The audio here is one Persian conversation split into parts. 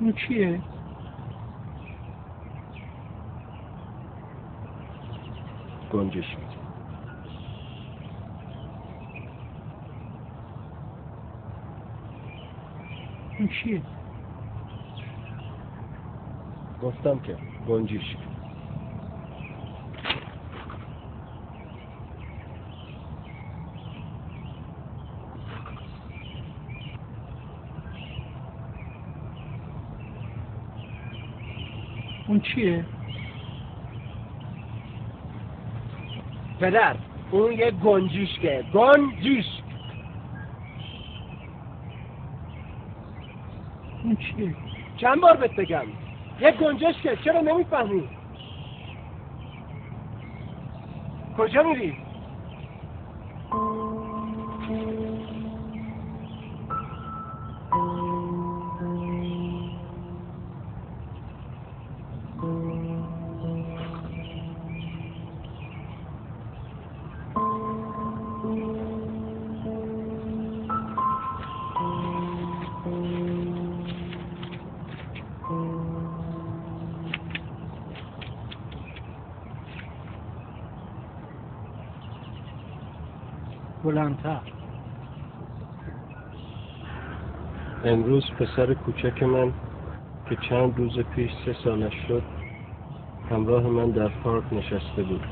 اون چیه؟ گنجشک. اون چیه؟ گفتم که گنجشک. اون چیه؟ پدر اون یه گنجشکه. گنجشک. اون چیه؟ چند بار بهت بگم یه گنجشکه، چرا نمیفهمی؟ کجا میری؟ بلندتر. امروز پسر کوچک من که چند روز پیش 3 سالش شد همراه من در پارک نشسته بود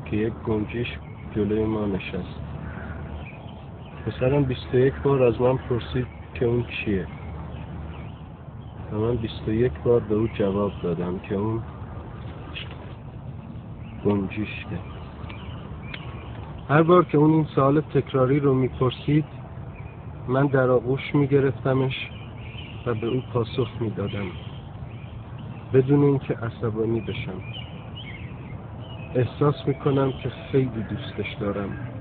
که یک گنجشک جلوی ما نشست. پسرم 21 بار از من پرسید که اون چیه و من 21 بار به او جواب دادم که اون گنجشکه. هر بار که اون این سوال تکراری رو میپرسید من در آغوش میگرفتمش و به او پاسخ میدادم بدون اینکه عصبانی بشم. احساس میکنم که خیلی دوستش دارم.